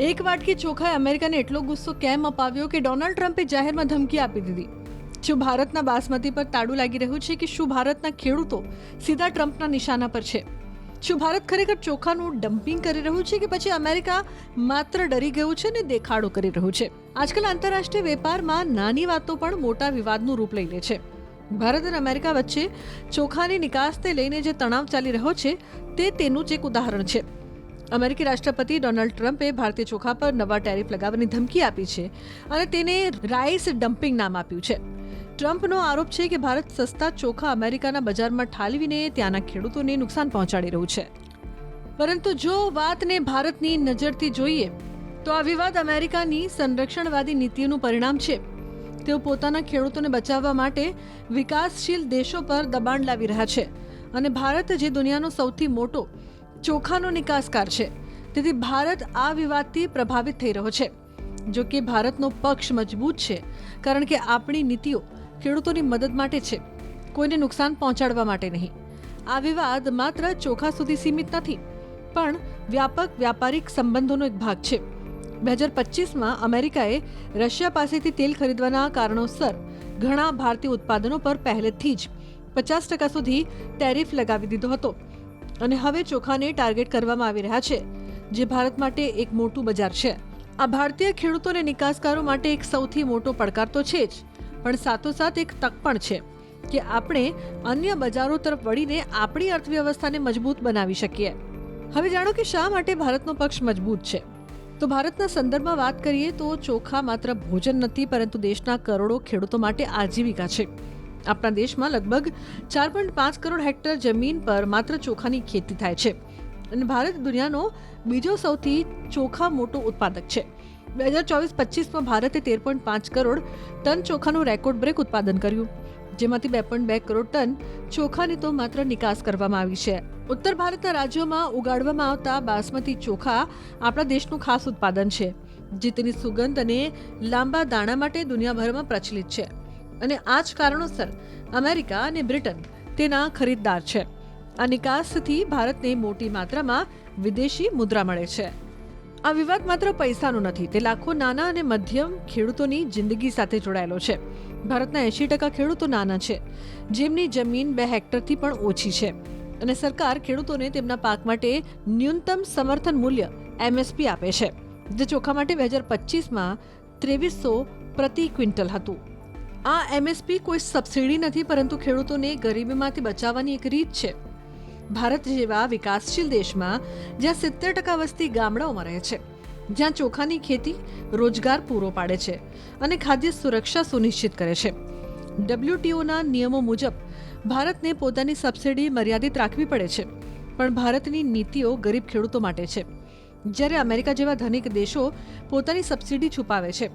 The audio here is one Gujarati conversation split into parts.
એક વાટકી ચોખાએ અમેરિકાને એટલો ગુસ્સો કેમ અપાવ્યો કે ડોનાલ્ડ ટ્રમ્પે જાહેરમાં ધમકી આપી દીધી? શું ભારતના બાસમતી પર તાળું લાગી રહ્યું છે કે શું ભારતના ખેડૂતો સીધા ટ્રમ્પના નિશાના પર છે? શું ભારત ખરેખર ચોખાનું ડમ્પિંગ કરી રહ્યું છે કે પછી અમેરિકા માત્ર ડરી ગયું છે ને દેખાડો કરી રહ્યું છે? આજકાલ આંતરરાષ્ટ્રીય વેપારમાં નાની વાતો પણ મોટા વિવાદનું રૂપ લઈ લે છે. ભારત અને અમેરિકા વચ્ચે ચોખાની નિકાસને લઈને જે તણાવ ચાલી રહ્યો છે તે તેનું જ એક ઉદાહરણ છે. અમેરિકી રાષ્ટ્રપતિ ડોનાલ્ડ ટ્રમ્પે ભારતીય ચોખા પર નવા ટેરિફ લગાવવાની ધમકી આપી છે અને તેને રાઈસ ડમ્પિંગ નામ આપ્યું છે. ટ્રમ્પનો આરોપ છે કે ભારત સસ્તા ચોખા અમેરિકાના બજારમાં ઠાલવીને ત્યાંના ખેડૂતોને નુકસાન પહોંચાડી રહ્યું છે. પરંતુ જો વાતને ભારતની નજરથી જોઈએ તો આ વિવાદ અમેરિકાની સંરક્ષણવાદી નીતિઓનું પરિણામ છે. તેઓ પોતાના ખેડૂતોને બચાવવા માટે વિકાસશીલ દેશો પર દબાણ લાવી રહ્યા છે અને ભારત જે દુનિયાનો સૌથી મોટો ચોખાનો નિકાસકાર છે, તેથી ભારત આ વિવાદથી પ્રભાવિત થઈ રહ્યો છે. જો કે ભારતનો પક્ષ મજબૂત છે, કારણ કે આપણી નીતિઓ ખેડૂતોની મદદ માટે છે, કોઈને નુકસાન પહોંચાડવા માટે નહીં. આ વિવાદ માત્ર ચોખા સુધી સીમિત નથી, પણ વ્યાપક વ્યાપારિક સંબંધોનો એક ભાગ છે. 2025માં અમેરિકાએ રશિયા પાસેથી તેલ ખરીદવાના કારણોસર ઘણા ભારતીય ઉત્પાદનો પર પહેલેથી જ 50% સુધી ટેરિફ લગાવી દીધો હતો અને હવે ચોખાને ટાર્ગેટ કરવામાં આવી રહ્યા છે, જે ભારત માટે એક મોટું બજાર છે. આ ભારતીય ખેડૂતો અને નિકાસકારો માટે એક સૌથી મોટો પડકાર તો છે જ, પણ સાથોસાથ એક તક પણ છે કે આપણે અન્ય બજારો તરફ વળીને આપણી અર્થવ્યવસ્થાને મજબૂત બનાવી શકીએ. હવે જાણો કે શા માટે ભારતનો પક્ષ મજબૂત છે. તો ભારતના સંદર્ભમાં વાત કરીએ તો ચોખા માત્ર ભોજન નથી, પરંતુ દેશના કરોડો ખેડૂતો માટે આજીવિકા છે. આપણા દેશમાં લગભગ 4.5 કરોડ હેક્ટર જમીન પર માત્ર ચોખાની ખેતી થાય છે અને ભારત દુનિયાનો બીજો સૌથી ચોખા મોટો ઉત્પાદક છે. 2024-25માં ભારતે 13.5 કરોડ ટન ચોખાનું રેકોર્ડ બ્રેક ઉત્પાદન કર્યું, જેમાંથી 2.2 કરોડ ટન ચોખાની તો માત્ર નિકાસ કરવામાં આવી છે. ઉત્તર ભારતના રાજ્યોમાં ઉગાડવામાં આવતા બાસમતી ચોખા આપણા દેશનું ખાસ ઉત્પાદન છે, જે તેની સુગંધ અને લાંબા દાણા માટે દુનિયાભરમાં પ્રચલિત છે. અને આ જ કારણોસર અમેરિકા અને બ્રિટન તેના ખરીદદાર છે. આ નિકાસથી ભારતને મોટી માત્રામાં વિદેશી મુદ્રા મળે છે. આ વિવાદ માત્ર પૈસાનો નથી, તે લાખો નાના અને મધ્યમ ખેડૂતોની જિંદગી સાથે જોડાયેલો છે. ભારતના 80% ખેડૂતો નાના છે, જેમની જમીન 2 હેક્ટરથી પણ ઓછી છે, અને સરકાર ખેડૂતોને તેમના પાક માટે ન્યૂનતમ સમર્થન મૂલ્ય MSP આપે છે, જે ચોખા માટે 2025માં 2300 પ્રતિ ક્વિન્ટલ હતું. આ MSP કોઈ સબસિડી નથી, પરંતુ ખેડૂતોને ગરીબીમાંથી બચાવવાની એક રીત છે. ભારત જેવા વિકાસશીલ દેશમાં જ્યાં 70% વસ્તી ગામડાઓમાં રહે છે, જ્યાં ચોખાની ખેતી રોજગાર પૂરો પાડે છે અને ખાદ્ય સુરક્ષા સુનિશ્ચિત કરે છે, WTOના નિયમો મુજબ ભારતને પોતાની સબસિડી મર્યાદિત રાખવી પડે છે. પણ ભારતની નીતિઓ ગરીબ ખેડૂતો માટે છે, જ્યારે અમેરિકા જેવા ધનિક દેશો પોતાની સબસિડી છુપાવે છે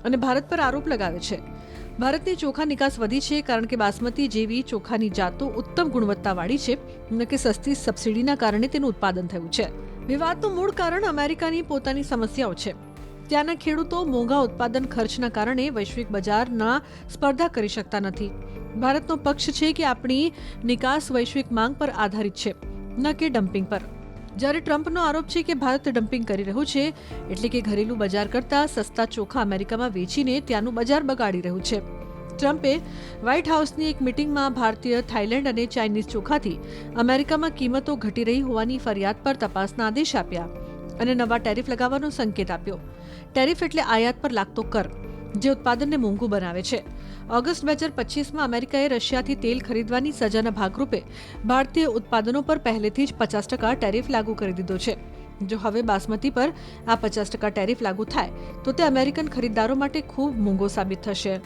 અને ભારત પર આરોપ લગાવે છે. ભારતની ચોખા નિકાસ વધી છે કારણ કે બાસમતી જેવી ચોખાની જાતો ઉત્તમ ગુણવત્તાવાળી છે, ન કે સસ્તી સબસિડીના કારણે તેનું ઉત્પાદન થયું છે. વિવાદનું મૂળ કારણ અમેરિકાની પોતાની સમસ્યાઓ છે. ત્યાંના ખેડૂતો મોંઘા ઉત્પાદન ખર્ચના કારણે વૈશ્વિક બજારના સ્પર્ધા કરી શકતા નથી. ભારતનો પક્ષ છે કે આપણી નિકાસ વૈશ્વિક માંગ પર આધારિત છે, ન કે ડમ્પિંગ પર. જ્યારે ટ્રમ્પનો આરોપ છે કે ભારત ડમ્પિંગ કરી રહ્યું છે, એટલે કે ઘરેલું બજાર કરતાં સસ્તા ચોખા અમેરિકામાં વેચીને ત્યાંનું બજાર બગાડી રહ્યું છે. ટ્રમ્પે વ્હાઇટ હાઉસની એક મિટિંગમાં ભારતીય, થાઇલેન્ડ અને ચાઇનીઝ ચોખાથી અમેરિકામાં કિંમતો ઘટી રહી હોવાની ફરિયાદ પર તપાસના આદેશ આપ્યા અને નવા ટેરિફ લગાવવાનો સંકેત આપ્યો. ટેરિફ એટલે આયાત પર લાગતો કર, જે ઉત્પાદનને મોંઘું બનાવે છે. ઓગસ્ટ 2025માં અમેરિકાએ રશિયાથી તેલ ખરીદવાની સજાના ભાગરૂપે ભારતીય ઉત્પાદનો પર પહેલેથી જ 50% ટેરિફ લાગુ કરી દીધો છે. જો હવે બાસમતી પર આ 50% ટેરિફ લાગુ થાય તો તે અમેરિકન ખરીદદારો માટે ખૂબ મોંઘો સાબિત થશે.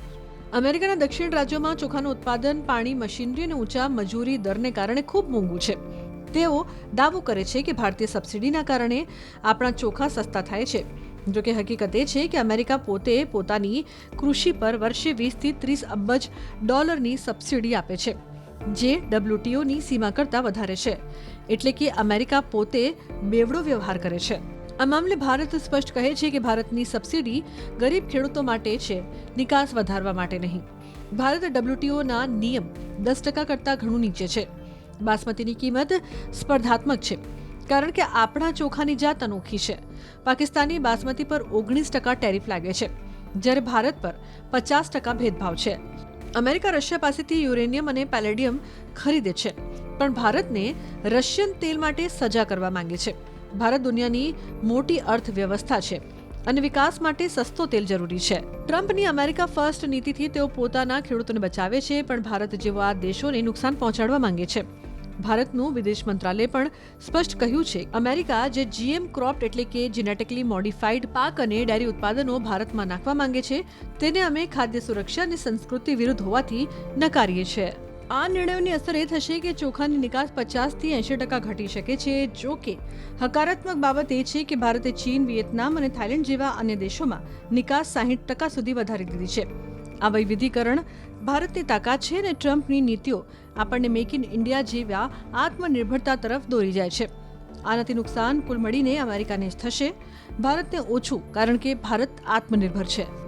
અમેરિકાના દક્ષિણ રાજ્યોમાં ચોખાનું ઉત્પાદન પાણી, મશીનરી અને ઊંચા મજૂરી દરને કારણે ખૂબ મોંઘું છે. તેઓ દાવો કરે છે કે ભારતીય સબસિડીના કારણે આપણા ચોખા સસ્તા થાય છે. જો કે હકીકત એ છે કે અમેરિકા પોતે પોતાની કૃષિ પર વર્ષે 20 થી 30 અબજ ડોલરની સબસિડી આપે છે, જે WTOની સીમા કરતાં વધારે છે. એટલે કે અમેરિકા પોતે બેવડો વ્યવહાર કરે છે. આ મામલે ભારત સ્પષ્ટ કહે છે કે ભારતની સબસિડી ગરીબ ખેડૂતો માટે છે, નિકાસ વધારવા માટે નહીં. ભારત WTOના નિયમ 10% કરતાં ઘણું નીચે છે. બાસમતીની કિંમત સ્પર્ધાત્મક છે, કારણ કે આપણા ચોખાની જાત અનોખી છે. પાકિસ્તાની બાસમતી પર 19% ટેરિફ લાગે છે, જ્યારે ભારત પર 50% ભેદભાવ છે. અમેરિકા રશિયા પાસેથી યુરેનિયમ અને પેલેડિયમ ખરીદે છે, પણ ભારતને રશિયન તેલ માટે સજા કરવા માંગે છે. ભારત દુનિયાની મોટી અર્થવ્યવસ્થા છે અને વિકાસ માટે સસ્તો તેલ જરૂરી છે. ટ્રમ્પની અમેરિકા ફર્સ્ટ નીતિથી તેઓ પોતાના ખેડૂતોને બચાવે છે, પણ ભારત જેવા દેશોને નુકસાન પહોંચાડવા માંગે છે. ભારતનું વિદેશ મંત્રાલય પણ સ્પષ્ટ કહ્યું છે, અમેરિકા જે GM ક્રોપ્ડ એટલે કે જેનેટિકલી મોડિફાઈડ પાક અને ડેરી ઉત્પાદનો ભારતમાં નાખવા માંગે છે, તેને અમે ખાદ્ય સુરક્ષા અને સંસ્કૃતિ વિરુદ્ધ હોવાથી નકારીએ છીએ. આ નિર્ણયોની અસર એ થશે કે ચોખાની નિકાસ 50% થી 80% ઘટી શકે છે. જો કે હકારાત્મક બાબત એ છે કે ભારતે ચીન, વિયેતનામ અને થાઇલેન્ડ જેવા અન્ય દેશોમાં નિકાસ 60% સુધી વધારી દીધી છે. આ વૈવિધ્યીકરણ ભારતની તાકાત છે અને ટ્રમ્પની નીતિઓ આપણને મેક ઇન ઇન્ડિયા જેવા આત્મનિર્ભરતા તરફ દોરી જાય છે. આનાથી નુકસાન કુલ મળીને અમેરિકાને જ થશે, ભારતને ઓછું, કારણ કે ભારત આત્મનિર્ભર છે.